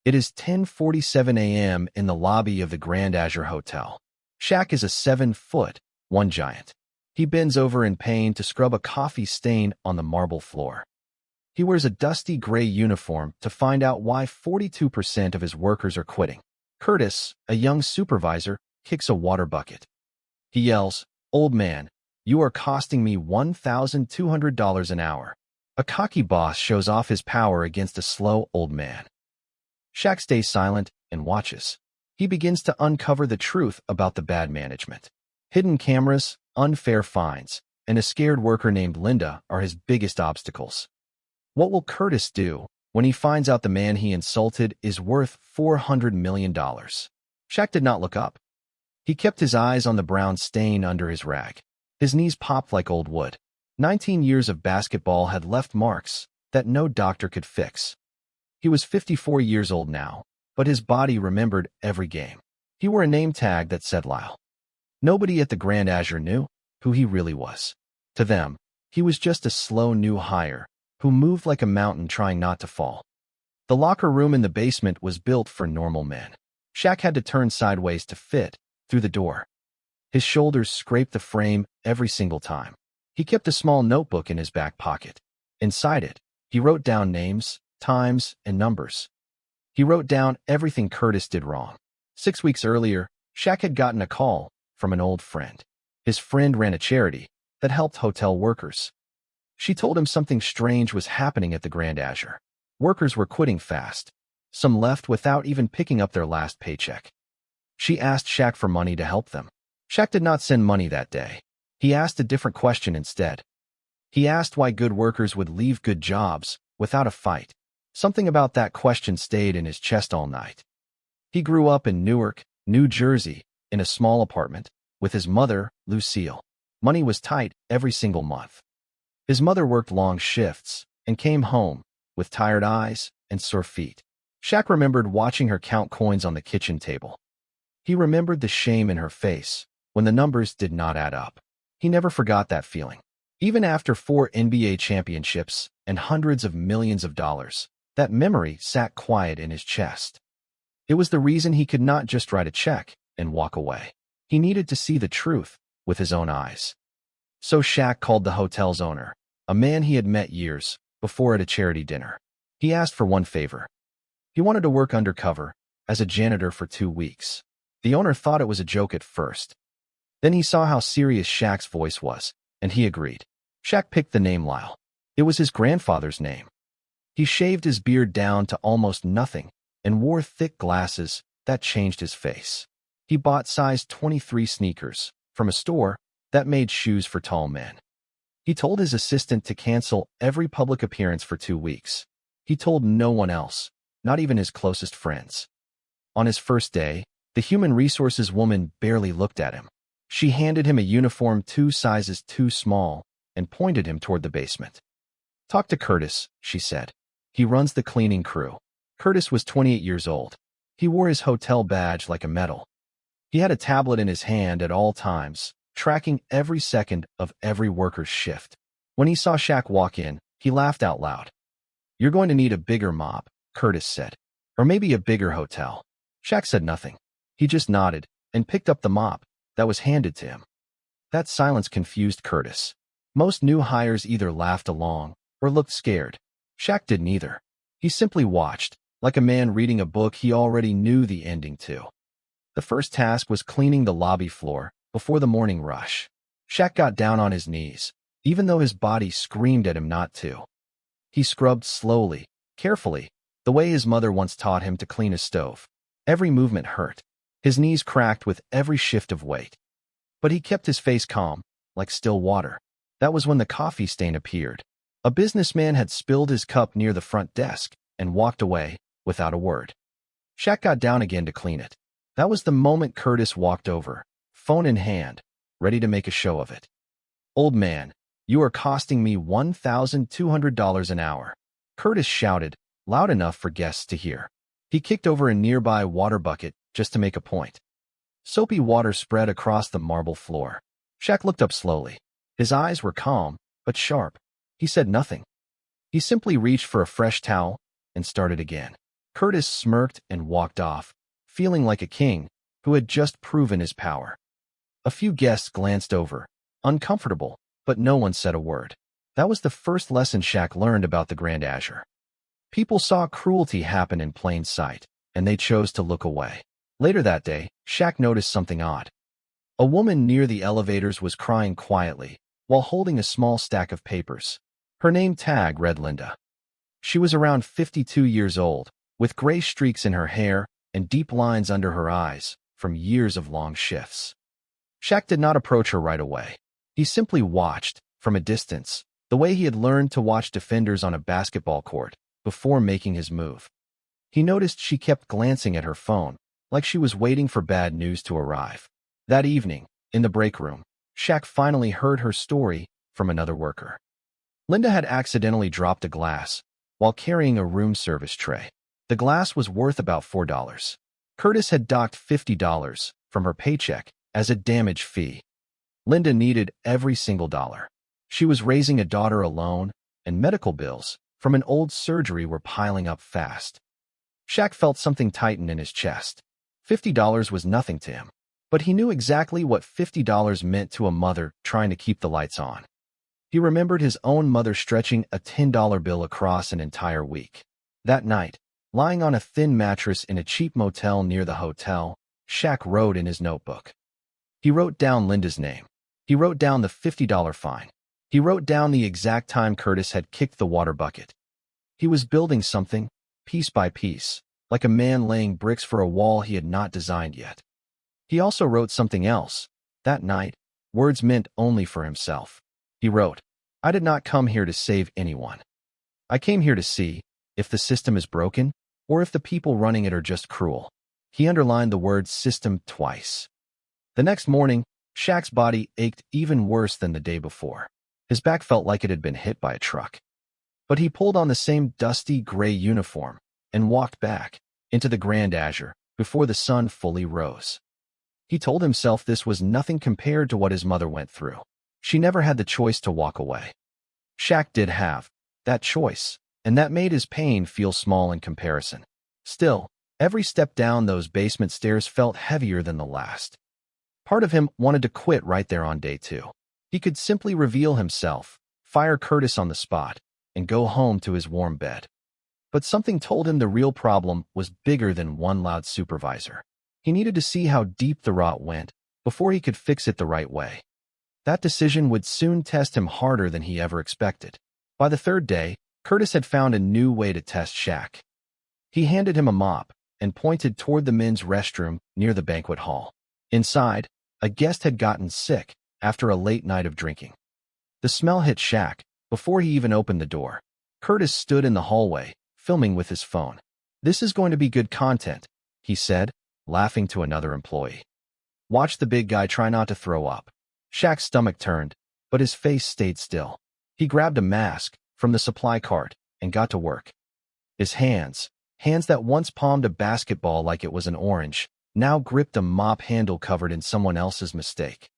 It is 10:47 a.m. in the lobby of the Grand Azure Hotel. Shaq is a 7'1" giant. He bends over in pain to scrub a coffee stain on the marble floor. He wears a dusty gray uniform to find out why 42% of his workers are quitting. Curtis, a young supervisor, kicks a water bucket. He yells, "Old man, you are costing me $1,200 an hour." A cocky boss shows off his power against a slow old man. Shaq stays silent and watches. He begins to uncover the truth about the bad management. Hidden cameras, unfair fines, and a scared worker named Linda are his biggest obstacles. What will Curtis do when he finds out the man he insulted is worth $400 million? Shaq did not look up. He kept his eyes on the brown stain under his rag. His knees popped like old wood. 19 years of basketball had left marks that no doctor could fix. He was 54 years old now, but his body remembered every game. He wore a name tag that said Lyle. Nobody at the Grand Azure knew who he really was. To them, he was just a slow new hire who moved like a mountain trying not to fall. The locker room in the basement was built for normal men. Shaq had to turn sideways to fit through the door. His shoulders scraped the frame every single time. He kept a small notebook in his back pocket. Inside it, he wrote down names, times, and numbers. He wrote down everything Curtis did wrong. 6 weeks earlier, Shaq had gotten a call from an old friend. His friend ran a charity that helped hotel workers. She told him something strange was happening at the Grand Azure. Workers were quitting fast. Some left without even picking up their last paycheck. She asked Shaq for money to help them. Shaq did not send money that day. He asked a different question instead. He asked why good workers would leave good jobs without a fight. Something about that question stayed in his chest all night. He grew up in Newark, New Jersey, in a small apartment, with his mother, Lucille. Money was tight every single month. His mother worked long shifts and came home with tired eyes and sore feet. Shaq remembered watching her count coins on the kitchen table. He remembered the shame in her face when the numbers did not add up. He never forgot that feeling. Even after 4 NBA championships and hundreds of millions of dollars, that memory sat quiet in his chest. It was the reason he could not just write a check and walk away. He needed to see the truth with his own eyes. So Shaq called the hotel's owner, a man he had met years before at a charity dinner. He asked for one favor. He wanted to work undercover as a janitor for 2 weeks. The owner thought it was a joke at first. Then he saw how serious Shaq's voice was, and he agreed. Shaq picked the name Lyle. It was his grandfather's name. He shaved his beard down to almost nothing and wore thick glasses that changed his face. He bought size 23 sneakers from a store that made shoes for tall men. He told his assistant to cancel every public appearance for 2 weeks. He told no one else, not even his closest friends. On his first day, the human resources woman barely looked at him. She handed him a uniform 2 sizes too small and pointed him toward the basement. "Talk to Curtis," she said. "He runs the cleaning crew." Curtis was 28 years old. He wore his hotel badge like a medal. He had a tablet in his hand at all times, tracking every second of every worker's shift. When he saw Shaq walk in, he laughed out loud. "You're going to need a bigger mop," Curtis said. "Or maybe a bigger hotel." Shaq said nothing. He just nodded and picked up the mop that was handed to him. That silence confused Curtis. Most new hires either laughed along or looked scared. Shaq didn't either. He simply watched, like a man reading a book he already knew the ending to. The first task was cleaning the lobby floor before the morning rush. Shaq got down on his knees, even though his body screamed at him not to. He scrubbed slowly, carefully, the way his mother once taught him to clean a stove. Every movement hurt. His knees cracked with every shift of weight. But he kept his face calm, like still water. That was when the coffee stain appeared. A businessman had spilled his cup near the front desk and walked away without a word. Shaq got down again to clean it. That was the moment Curtis walked over, phone in hand, ready to make a show of it. "Old man, you are costing me $1,200 an hour," Curtis shouted, loud enough for guests to hear. He kicked over a nearby water bucket just to make a point. Soapy water spread across the marble floor. Shaq looked up slowly. His eyes were calm, but sharp. He said nothing. He simply reached for a fresh towel and started again. Curtis smirked and walked off, feeling like a king who had just proven his power. A few guests glanced over, uncomfortable, but no one said a word. That was the first lesson Shaq learned about the Grand Azure. People saw cruelty happen in plain sight, and they chose to look away. Later that day, Shaq noticed something odd. A woman near the elevators was crying quietly while holding a small stack of papers. Her name tag read Linda. She was around 52 years old, with gray streaks in her hair and deep lines under her eyes from years of long shifts. Shaq did not approach her right away. He simply watched, from a distance, the way he had learned to watch defenders on a basketball court before making his move. He noticed she kept glancing at her phone, like she was waiting for bad news to arrive. That evening, in the break room, Shaq finally heard her story from another worker. Linda had accidentally dropped a glass while carrying a room service tray. The glass was worth about $4. Curtis had docked $50 from her paycheck as a damage fee. Linda needed every single dollar. She was raising a daughter alone, and medical bills from an old surgery were piling up fast. Shaq felt something tighten in his chest. $50 was nothing to him, but he knew exactly what $50 meant to a mother trying to keep the lights on. He remembered his own mother stretching a $10 bill across an entire week. That night, lying on a thin mattress in a cheap motel near the hotel, Shaq wrote in his notebook. He wrote down Linda's name. He wrote down the $50 fine. He wrote down the exact time Curtis had kicked the water bucket. He was building something, piece by piece, like a man laying bricks for a wall he had not designed yet. He also wrote something else. That night, words meant only for himself. He wrote, "I did not come here to save anyone. I came here to see if the system is broken or if the people running it are just cruel." He underlined the word system twice. The next morning, Shaq's body ached even worse than the day before. His back felt like it had been hit by a truck. But he pulled on the same dusty gray uniform and walked back into the Grand Azure before the sun fully rose. He told himself this was nothing compared to what his mother went through. She never had the choice to walk away. Shaq did have that choice, and that made his pain feel small in comparison. Still, every step down those basement stairs felt heavier than the last. Part of him wanted to quit right there on day 2. He could simply reveal himself, fire Curtis on the spot, and go home to his warm bed. But something told him the real problem was bigger than one loud supervisor. He needed to see how deep the rot went before he could fix it the right way. That decision would soon test him harder than he ever expected. By the 3rd day, Curtis had found a new way to test Shaq. He handed him a mop and pointed toward the men's restroom near the banquet hall. Inside, a guest had gotten sick after a late night of drinking. The smell hit Shaq before he even opened the door. Curtis stood in the hallway, filming with his phone. "This is going to be good content," he said, laughing to another employee. "Watch the big guy try not to throw up." Shaq's stomach turned, but his face stayed still. He grabbed a mask from the supply cart and got to work. His hands that once palmed a basketball like it was an orange, now gripped a mop handle covered in someone else's mistake.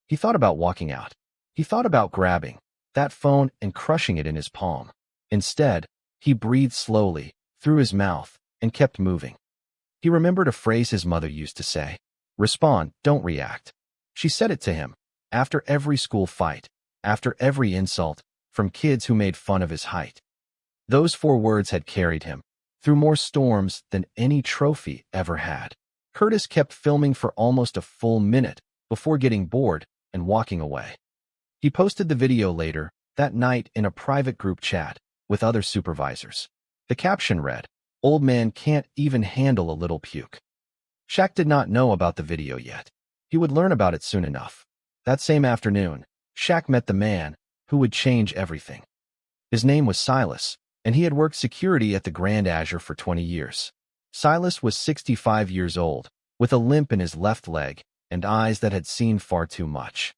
He thought about walking out. He thought about grabbing that phone and crushing it in his palm. Instead, he breathed slowly through his mouth and kept moving. He remembered a phrase his mother used to say, "Respond, don't react." She said it to him after every school fight, after every insult from kids who made fun of his height. Those 4 words had carried him through more storms than any trophy ever had. Curtis kept filming for almost a full minute before getting bored and walking away. He posted the video later that night in a private group chat with other supervisors. The caption read, "Old man can't even handle a little puke." Shaq did not know about the video yet. He would learn about it soon enough. That same afternoon, Shaq met the man who would change everything. His name was Silas, and he had worked security at the Grand Azure for 20 years. Silas was 65 years old, with a limp in his left leg and eyes that had seen far too much.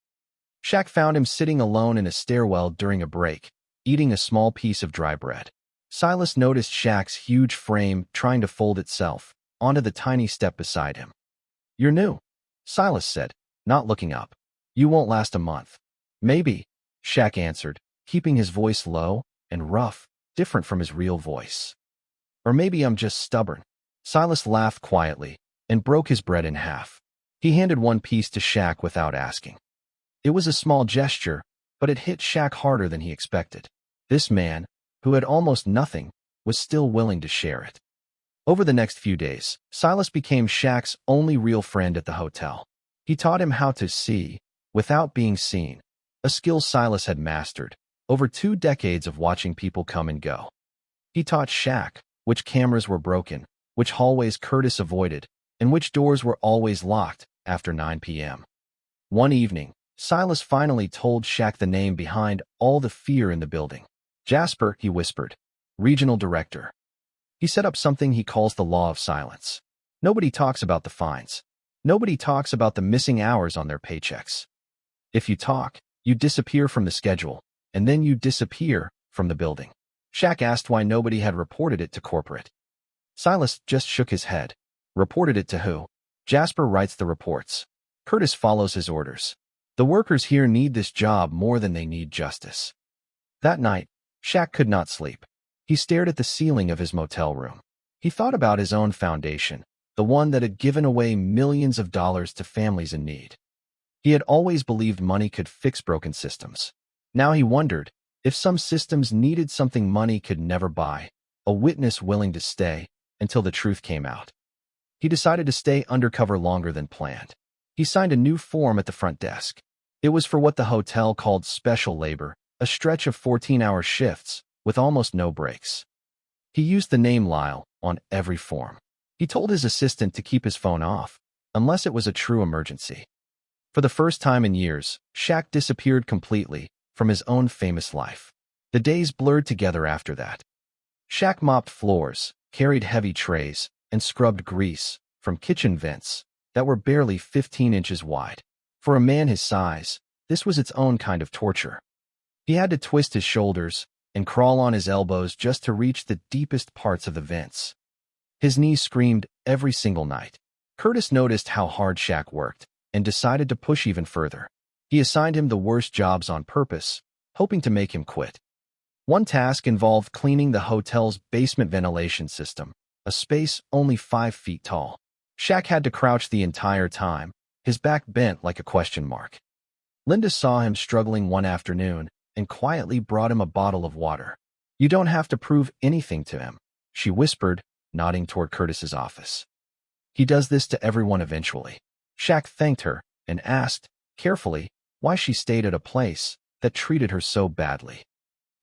Shaq found him sitting alone in a stairwell during a break, eating a small piece of dry bread. Silas noticed Shaq's huge frame trying to fold itself onto the tiny step beside him. "You're new," Silas said, not looking up. "You won't last a month." "Maybe," Shaq answered, keeping his voice low and rough, different from his real voice. Or maybe I'm just stubborn. Silas laughed quietly and broke his bread in half. He handed one piece to Shaq without asking. It was a small gesture, but it hit Shaq harder than he expected. This man, who had almost nothing, was still willing to share it. Over the next few days, Silas became Shaq's only real friend at the hotel. He taught him how to see without being seen, a skill Silas had mastered over 2 decades of watching people come and go. He taught Shaq which cameras were broken, which hallways Curtis avoided, and which doors were always locked after 9 p.m. One evening, Silas finally told Shaq the name behind all the fear in the building. Jasper, he whispered, regional director. He set up something he calls the law of silence. Nobody talks about the fines. Nobody talks about the missing hours on their paychecks. If you talk, you disappear from the schedule, and then you disappear from the building. Shaq asked why nobody had reported it to corporate. Silas just shook his head. Reported it to who? Jasper writes the reports. Curtis follows his orders. The workers here need this job more than they need justice. That night, Shaq could not sleep. He stared at the ceiling of his motel room. He thought about his own foundation, the one that had given away millions of dollars to families in need. He had always believed money could fix broken systems. Now he wondered if some systems needed something money could never buy, a witness willing to stay until the truth came out. He decided to stay undercover longer than planned. He signed a new form at the front desk. It was for what the hotel called special labor, a stretch of 14-hour shifts with almost no breaks. He used the name Lyle on every form. He told his assistant to keep his phone off, unless it was a true emergency. For the first time in years, Shaq disappeared completely from his own famous life. The days blurred together after that. Shaq mopped floors, carried heavy trays, and scrubbed grease from kitchen vents that were barely 15 inches wide. For a man his size, this was its own kind of torture. He had to twist his shoulders and crawl on his elbows just to reach the deepest parts of the vents. His knees screamed every single night. Curtis noticed how hard Shaq worked and decided to push even further. He assigned him the worst jobs on purpose, hoping to make him quit. One task involved cleaning the hotel's basement ventilation system, a space only 5 feet tall. Shaq had to crouch the entire time, his back bent like a question mark. Linda saw him struggling one afternoon and quietly brought him a bottle of water. "You don't have to prove anything to him," she whispered, nodding toward Curtis's office. "He does this to everyone eventually." Shaq thanked her and asked, carefully, why she stayed at a place that treated her so badly.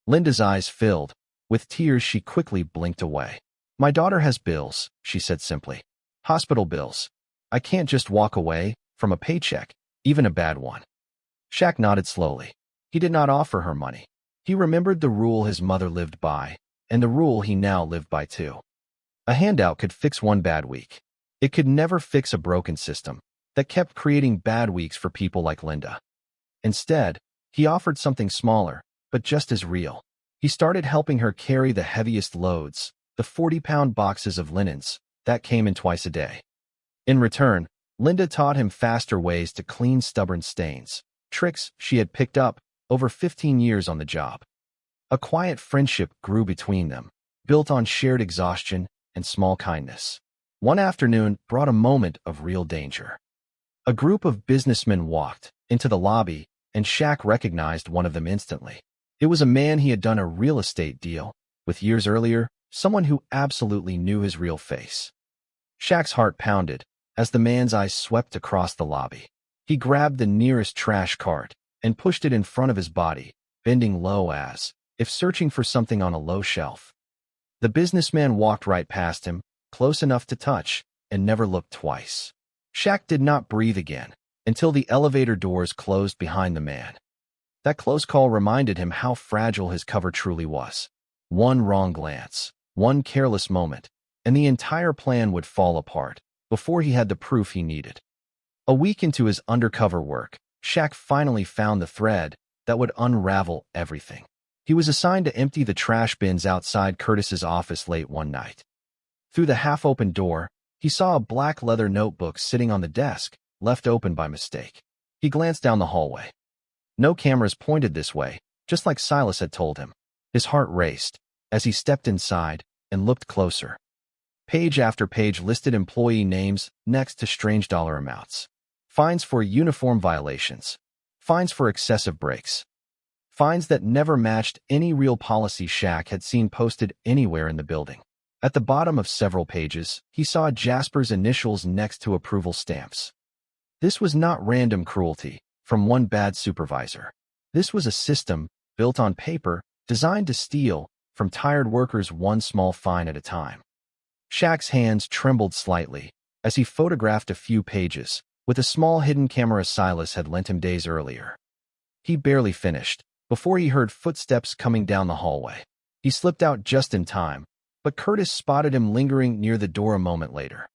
Linda's eyes filled. With tears, she quickly blinked away. "My daughter has bills," she said simply. "Hospital bills. I can't just walk away from a paycheck, even a bad one." Shaq nodded slowly. He did not offer her money. He remembered the rule his mother lived by, and the rule he now lived by too. A handout could fix one bad week. It could never fix a broken system that kept creating bad weeks for people like Linda. Instead, he offered something smaller, but just as real. He started helping her carry the heaviest loads, the 40-pound boxes of linens that came in twice a day. In return, Linda taught him faster ways to clean stubborn stains, tricks she had picked up over 15 years on the job. A quiet friendship grew between them, built on shared exhaustion and small kindness. One afternoon brought a moment of real danger. A group of businessmen walked into the lobby, and Shaq recognized one of them instantly. It was a man he had done a real estate deal with years earlier, someone who absolutely knew his real face. Shaq's heart pounded as the man's eyes swept across the lobby. He grabbed the nearest trash cart and pushed it in front of his body, bending low as if searching for something on a low shelf. The businessman walked right past him, close enough to touch, and never looked twice. Shaq did not breathe again until the elevator doors closed behind the man. That close call reminded him how fragile his cover truly was. One wrong glance, one careless moment, and the entire plan would fall apart before he had the proof he needed. A week into his undercover work, Shaq finally found the thread that would unravel everything. He was assigned to empty the trash bins outside Curtis's office late one night. Through the half-open door, he saw a black leather notebook sitting on the desk, left open by mistake. He glanced down the hallway. No cameras pointed this way, just like Silas had told him. His heart raced. As he stepped inside, and looked closer. Page after page listed employee names next to strange dollar amounts. Fines for uniform violations. Fines for excessive breaks. Fines that never matched any real policy Shaq had seen posted anywhere in the building. At the bottom of several pages, he saw Jasper's initials next to approval stamps. This was not random cruelty from one bad supervisor. This was a system, built on paper, designed to steal from tired workers one small fine at a time. Shaq's hands trembled slightly as he photographed a few pages with a small hidden camera Silas had lent him days earlier. He barely finished before he heard footsteps coming down the hallway. He slipped out just in time, but Curtis spotted him lingering near the door a moment later.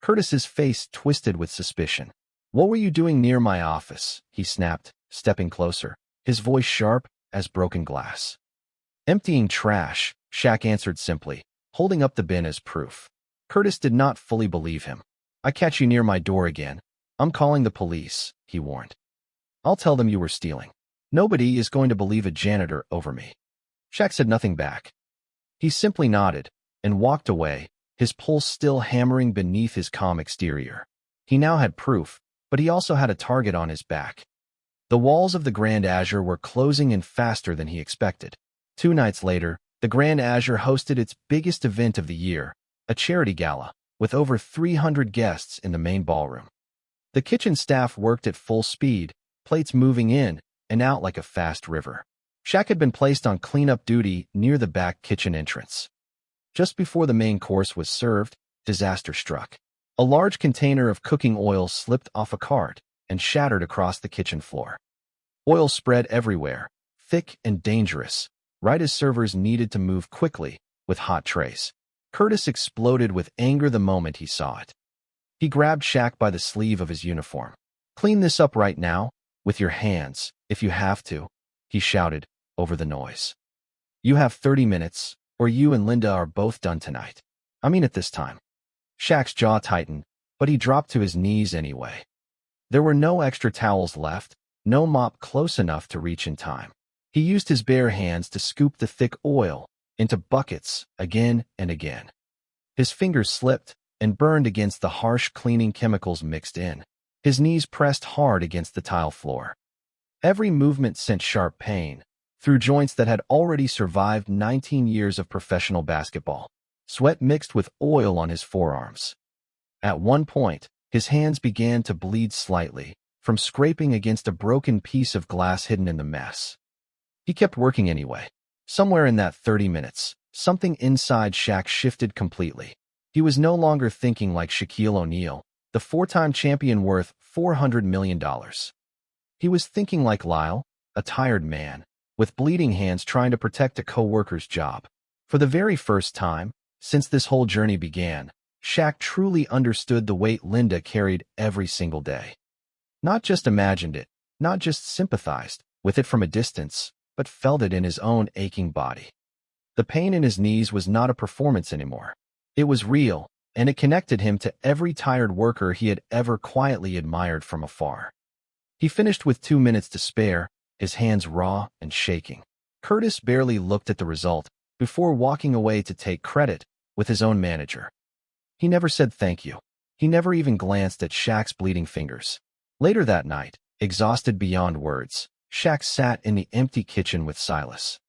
Curtis's face twisted with suspicion. "What were you doing near my office?" he snapped, stepping closer, his voice sharp as broken glass. "Emptying trash," Shaq answered simply, holding up the bin as proof. Curtis did not fully believe him. "I catch you near my door again, I'm calling the police," he warned. "I'll tell them you were stealing. Nobody is going to believe a janitor over me." Shaq said nothing back. He simply nodded and walked away, his pulse still hammering beneath his calm exterior. He now had proof, but he also had a target on his back. The walls of the Grand Azure were closing in faster than he expected. 2 nights later, the Grand Azure hosted its biggest event of the year, a charity gala, with over 300 guests in the main ballroom. The kitchen staff worked at full speed, plates moving in and out like a fast river. Shaq had been placed on cleanup duty near the back kitchen entrance. Just before the main course was served, disaster struck. A large container of cooking oil slipped off a cart and shattered across the kitchen floor. Oil spread everywhere, thick and dangerous, right as servers needed to move quickly with hot trays. Curtis exploded with anger the moment he saw it. He grabbed Shaq by the sleeve of his uniform. "Clean this up right now, with your hands, if you have to," he shouted over the noise. "You have 30 minutes, or you and Linda are both done tonight. I mean it this time." Shaq's jaw tightened, but he dropped to his knees anyway. There were no extra towels left, no mop close enough to reach in time. He used his bare hands to scoop the thick oil into buckets again and again. His fingers slipped and burned against the harsh cleaning chemicals mixed in. His knees pressed hard against the tile floor. Every movement sent sharp pain through joints that had already survived 19 years of professional basketball. Sweat mixed with oil on his forearms. At one point, his hands began to bleed slightly from scraping against a broken piece of glass hidden in the mess. He kept working anyway. Somewhere in that 30 minutes, something inside Shaq shifted completely. He was no longer thinking like Shaquille O'Neal, the 4-time champion worth $400 million. He was thinking like Lyle, a tired man, with bleeding hands trying to protect a co-worker's job. For the very first time, since this whole journey began, Shaq truly understood the weight Linda carried every single day. Not just imagined it, not just sympathized with it from a distance, but felt it in his own aching body. The pain in his knees was not a performance anymore. It was real, and it connected him to every tired worker he had ever quietly admired from afar. He finished with 2 minutes to spare, his hands raw and shaking. Curtis barely looked at the result before walking away to take credit with his own manager. He never said thank you. He never even glanced at Shaq's bleeding fingers. Later that night, exhausted beyond words, Shaq sat in the empty kitchen with Silas.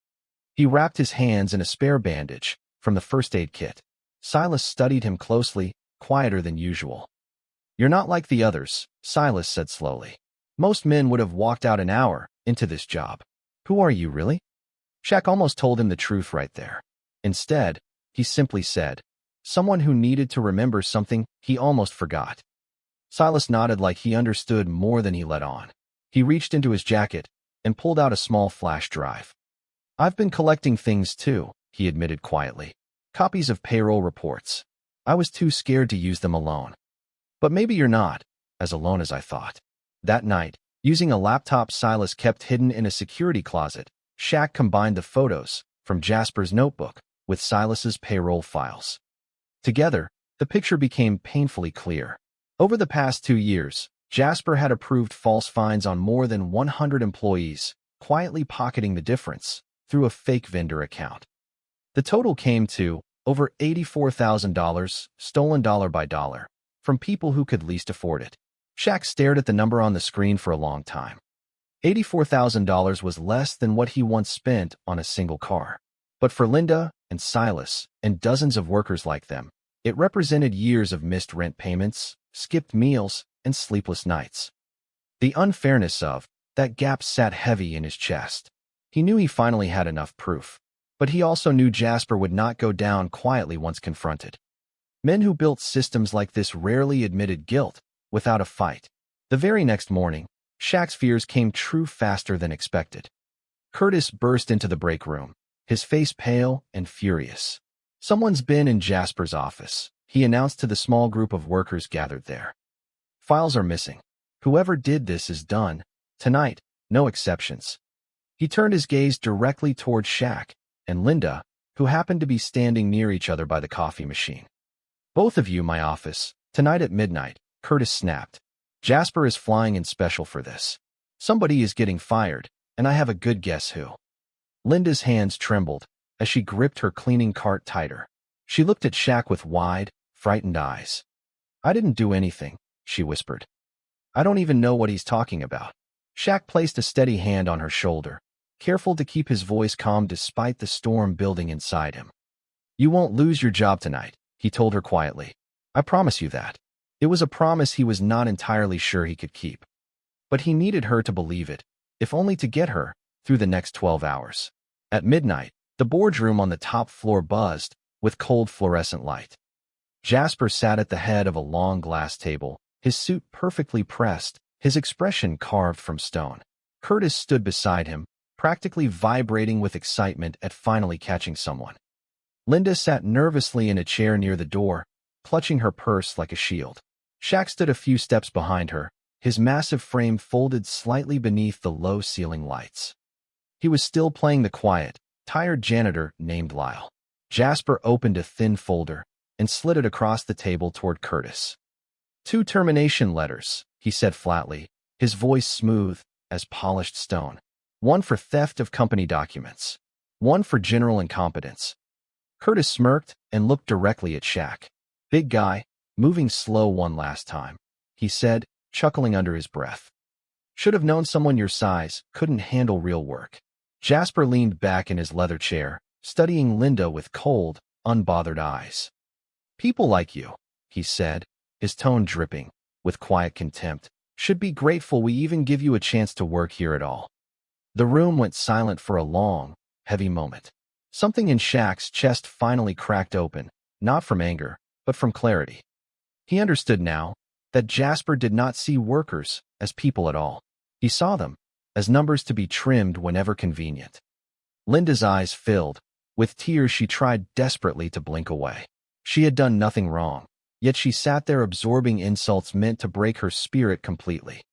He wrapped his hands in a spare bandage from the first aid kit. Silas studied him closely, quieter than usual. "You're not like the others," Silas said slowly. "Most men would have walked out an hour into this job. Who are you, really?" Shaq almost told him the truth right there. Instead, he simply said, "Someone who needed to remember something he almost forgot." Silas nodded like he understood more than he let on. He reached into his jacket and pulled out a small flash drive. "I've been collecting things too," he admitted quietly. "Copies of payroll reports. I was too scared to use them alone. But maybe you're not as alone as I thought." That night, using a laptop Silas kept hidden in a security closet, Shaq combined the photos from Jasper's notebook with Silas's payroll files. Together, the picture became painfully clear. Over the past 2 years, Jasper had approved false fines on more than 100 employees, quietly pocketing the difference through a fake vendor account. The total came to Over $84,000, stolen dollar by dollar, from people who could least afford it. Shaq stared at the number on the screen for a long time. $84,000 was less than what he once spent on a single car. But for Linda and Silas and dozens of workers like them, it represented years of missed rent payments, skipped meals, and sleepless nights. The unfairness of that gap sat heavy in his chest. He knew he finally had enough proof, but he also knew Jasper would not go down quietly once confronted. Men who built systems like this rarely admitted guilt without a fight. The very next morning, Shaq's fears came true faster than expected. Curtis burst into the break room, his face pale and furious. "Someone's been in Jasper's office," he announced to the small group of workers gathered there. "Files are missing. Whoever did this is done. Tonight, no exceptions." He turned his gaze directly toward Shaq and Linda, who happened to be standing near each other by the coffee machine. "Both of you, my office, tonight at midnight," Curtis snapped. "Jasper is flying in special for this. Somebody is getting fired, and I have a good guess who." Linda's hands trembled as she gripped her cleaning cart tighter. She looked at Shaq with wide, frightened eyes. "I didn't do anything," she whispered. "I don't even know what he's talking about." Shaq placed a steady hand on her shoulder, careful to keep his voice calm despite the storm building inside him. "You won't lose your job tonight," he told her quietly. "I promise you that." It was a promise he was not entirely sure he could keep. But he needed her to believe it, if only to get her through the next 12 hours. At midnight, the boardroom on the top floor buzzed with cold fluorescent light. Jasper sat at the head of a long glass table, his suit perfectly pressed, his expression carved from stone. Curtis stood beside him, practically vibrating with excitement at finally catching someone. Linda sat nervously in a chair near the door, clutching her purse like a shield. Shaq stood a few steps behind her, his massive frame folded slightly beneath the low ceiling lights. He was still playing the quiet, tired janitor named Lyle. Jasper opened a thin folder and slid it across the table toward Curtis. "2 termination letters," he said flatly, his voice smooth as polished stone. "One for theft of company documents. One for general incompetence." Curtis smirked and looked directly at Shaq. "Big guy, moving slow one last time," he said, chuckling under his breath. "Should have known someone your size couldn't handle real work." Jasper leaned back in his leather chair, studying Linda with cold, unbothered eyes. "People like you," he said, his tone dripping with quiet contempt, "should be grateful we even give you a chance to work here at all." The room went silent for a long, heavy moment. Something in Shaq's chest finally cracked open, not from anger, but from clarity. He understood now that Jasper did not see workers as people at all. He saw them as numbers to be trimmed whenever convenient. Linda's eyes filled. With tears she tried desperately to blink away. She had done nothing wrong, yet she sat there absorbing insults meant to break her spirit completely.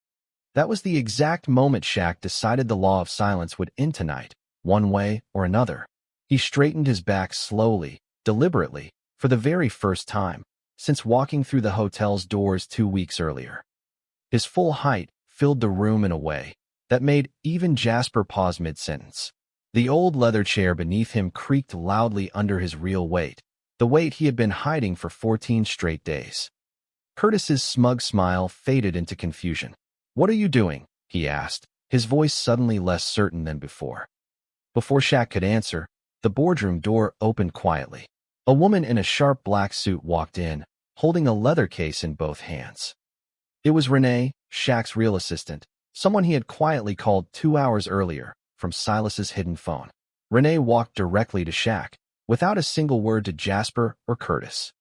That was the exact moment Shaq decided the law of silence would end tonight, one way or another. He straightened his back slowly, deliberately, for the very first time since walking through the hotel's doors 2 weeks earlier. His full height filled the room in a way that made even Jasper pause mid-sentence. The old leather chair beneath him creaked loudly under his real weight, the weight he had been hiding for 14 straight days. Curtis's smug smile faded into confusion. "What are you doing?" he asked, his voice suddenly less certain than before. Before Shaq could answer, the boardroom door opened quietly. A woman in a sharp black suit walked in, holding a leather case in both hands. It was Renee, Shaq's real assistant, someone he had quietly called 2 hours earlier from Silas's hidden phone. Renee walked directly to Shaq, without a single word to Jasper or Curtis.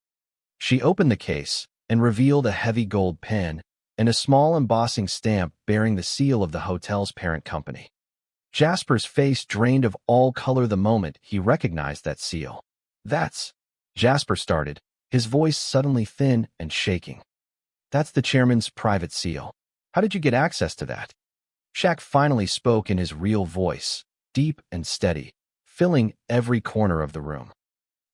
She opened the case and revealed a heavy gold pen and a small embossing stamp bearing the seal of the hotel's parent company. Jasper's face drained of all color the moment he recognized that seal. "That's..." Jasper started, his voice suddenly thin and shaking. "That's the chairman's private seal. How did you get access to that?" Shaq finally spoke in his real voice, deep and steady, filling every corner of the room.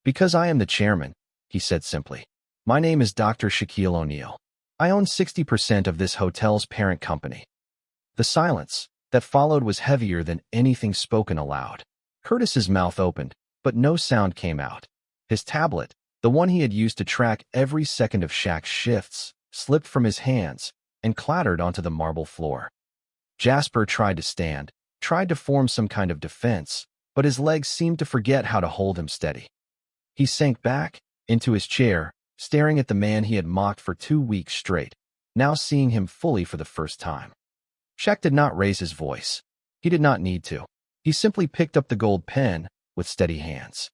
"Because I am the chairman," he said simply. "My name is Dr. Shaquille O'Neal. I own 60% of this hotel's parent company." The silence that followed was heavier than anything spoken aloud. Curtis's mouth opened, but no sound came out. His tablet, the one he had used to track every second of Shaq's shifts, slipped from his hands and clattered onto the marble floor. Jasper tried to stand, tried to form some kind of defense, but his legs seemed to forget how to hold him steady. He sank back into his chair, staring at the man he had mocked for 2 weeks straight, now seeing him fully for the first time. Shaq did not raise his voice. He did not need to. He simply picked up the gold pen with steady hands.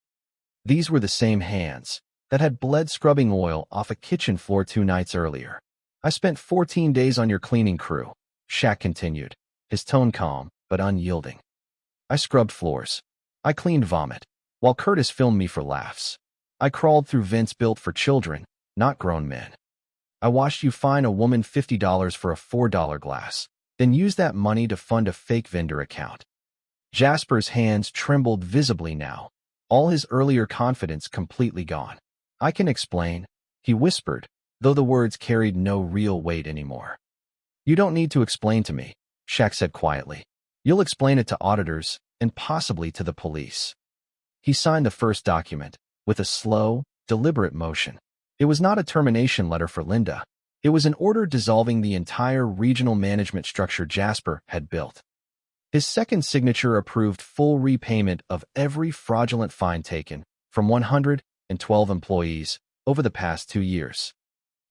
These were the same hands that had bled scrubbing oil off a kitchen floor 2 nights earlier. I spent 14 days on your cleaning crew, Shaq continued, his tone calm but unyielding. I scrubbed floors. I cleaned vomit, while Curtis filmed me for laughs. I crawled through vents built for children, not grown men. I watched you fine a woman $50 for a $4 glass, then use that money to fund a fake vendor account. Jasper's hands trembled visibly now, all his earlier confidence completely gone. I can explain, he whispered, though the words carried no real weight anymore. You don't need to explain to me, Shaq said quietly. You'll explain it to auditors and possibly to the police. He signed the first document with a slow, deliberate motion. It was not a termination letter for Linda. It was an order dissolving the entire regional management structure Jasper had built. His second signature approved full repayment of every fraudulent fine taken from 112 employees over the past 2 years.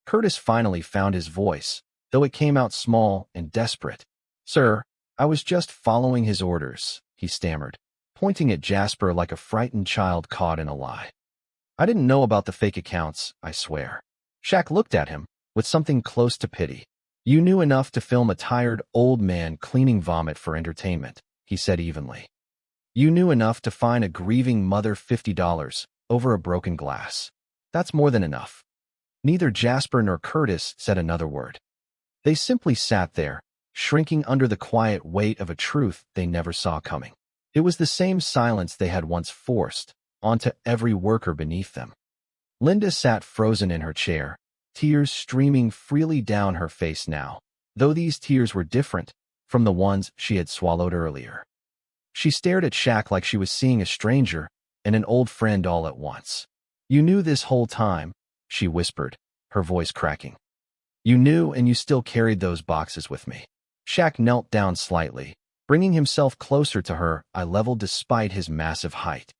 Curtis finally found his voice, though it came out small and desperate. Sir, I was just following his orders, he stammered, pointing at Jasper like a frightened child caught in a lie. I didn't know about the fake accounts, I swear. Shaq looked at him with something close to pity. You knew enough to film a tired old man cleaning vomit for entertainment, he said evenly. You knew enough to fine a grieving mother $50 over a broken glass. That's more than enough. Neither Jasper nor Curtis said another word. They simply sat there, shrinking under the quiet weight of a truth they never saw coming. It was the same silence they had once forced onto every worker beneath them. Linda sat frozen in her chair, tears streaming freely down her face now, though these tears were different from the ones she had swallowed earlier. She stared at Shaq like she was seeing a stranger and an old friend all at once. You knew this whole time, she whispered, her voice cracking. You knew, and you still carried those boxes with me. Shaq knelt down slightly, bringing himself closer to her, eye level despite his massive height.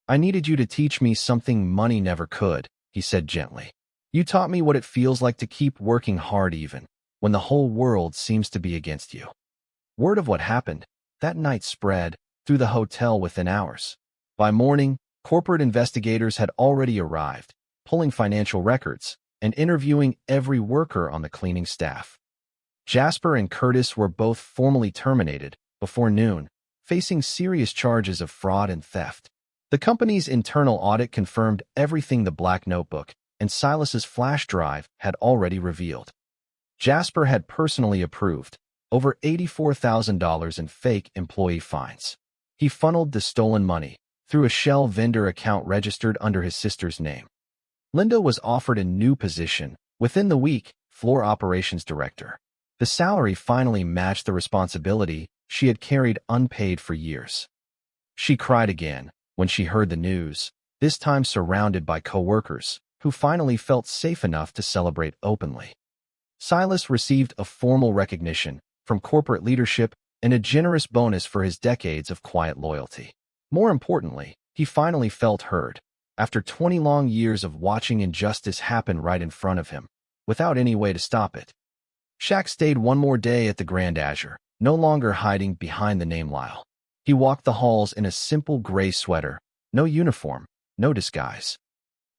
I needed you to teach me something money never could, he said gently. You taught me what it feels like to keep working hard even when the whole world seems to be against you. Word of what happened that night spread through the hotel within hours. By morning, corporate investigators had already arrived, pulling financial records and interviewing every worker on the cleaning staff. Jasper and Curtis were both formally terminated before noon, facing serious charges of fraud and theft. The company's internal audit confirmed everything the black notebook and Silas's flash drive had already revealed. Jasper had personally approved over $84,000 in fake employee fines. He funneled the stolen money through a shell vendor account registered under his sister's name. Linda was offered a new position within the week, floor operations director. The salary finally matched the responsibility she had carried unpaid for years. She cried again when she heard the news, this time surrounded by coworkers who finally felt safe enough to celebrate openly. Silas received a formal recognition from corporate leadership and a generous bonus for his decades of quiet loyalty. More importantly, he finally felt heard, after 20 long years of watching injustice happen right in front of him, without any way to stop it. Shaq stayed one more day at the Grand Azure, no longer hiding behind the name Lyle. He walked the halls in a simple gray sweater, no uniform, no disguise.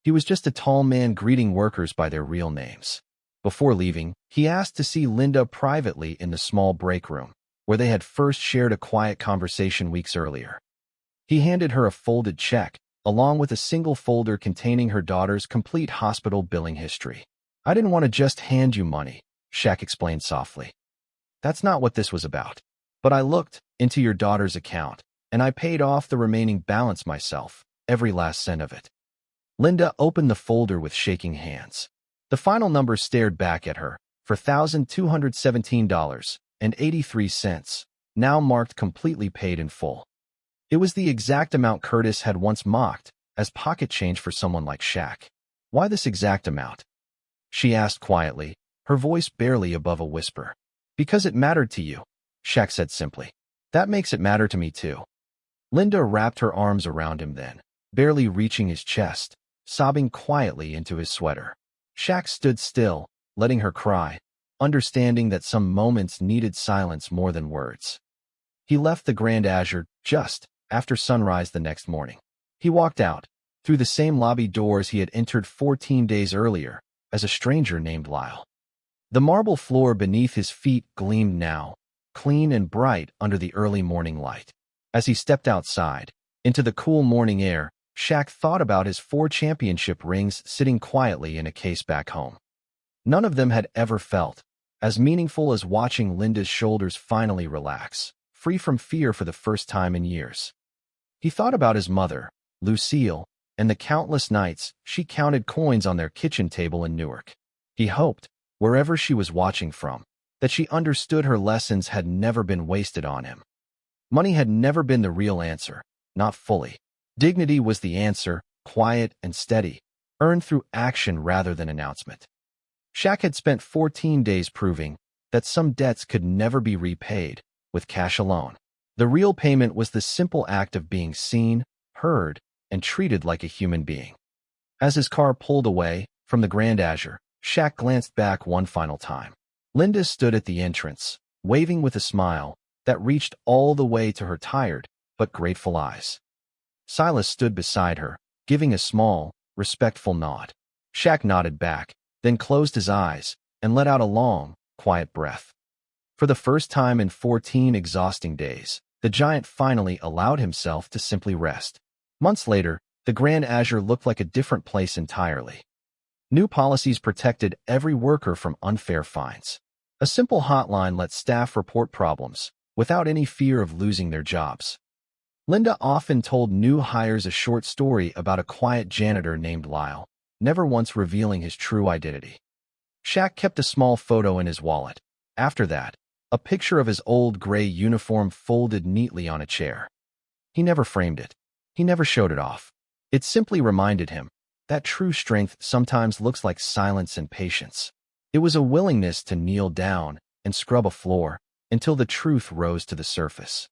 He was just a tall man greeting workers by their real names. Before leaving, he asked to see Linda privately in the small break room, where they had first shared a quiet conversation weeks earlier. He handed her a folded check, along with a single folder containing her daughter's complete hospital billing history. I didn't want to just hand you money, Shaq explained softly. That's not what this was about. But I looked into your daughter's account, and I paid off the remaining balance myself, every last cent of it. Linda opened the folder with shaking hands. The final number stared back at her for $1,217.83, now marked completely paid in full. It was the exact amount Curtis had once mocked as pocket change for someone like Shaq. Why this exact amount? She asked quietly, her voice barely above a whisper. Because it mattered to you, Shaq said simply. That makes it matter to me too. Linda wrapped her arms around him then, barely reaching his chest, sobbing quietly into his sweater. Shaq stood still, letting her cry, understanding that some moments needed silence more than words. He left the Grand Azure just after sunrise the next morning. He walked out, through the same lobby doors he had entered 14 days earlier, as a stranger named Lyle. The marble floor beneath his feet gleamed now, clean and bright under the early morning light. As he stepped outside, into the cool morning air, Shaq thought about his 4 championship rings sitting quietly in a case back home. None of them had ever felt as meaningful as watching Linda's shoulders finally relax, free from fear for the first time in years. He thought about his mother, Lucille, and the countless nights she counted coins on their kitchen table in Newark. He hoped, wherever she was watching from, that she understood her lessons had never been wasted on him. Money had never been the real answer, not fully. Dignity was the answer, quiet and steady, earned through action rather than announcement. Shaq had spent 14 days proving that some debts could never be repaid with cash alone. The real payment was the simple act of being seen, heard, and treated like a human being. As his car pulled away from the Grand Azure, Shaq glanced back one final time. Linda stood at the entrance, waving with a smile that reached all the way to her tired but grateful eyes. Silas stood beside her, giving a small, respectful nod. Shaq nodded back, then closed his eyes and let out a long, quiet breath. For the first time in 14 exhausting days, the giant finally allowed himself to simply rest. Months later, the Grand Azure looked like a different place entirely. New policies protected every worker from unfair fines. A simple hotline let staff report problems without any fear of losing their jobs. Linda often told new hires a short story about a quiet janitor named Lyle, never once revealing his true identity. Shaq kept a small photo in his wallet. After that, a picture of his old gray uniform folded neatly on a chair. He never framed it. He never showed it off. It simply reminded him that true strength sometimes looks like silence and patience. It was a willingness to kneel down and scrub a floor until the truth rose to the surface.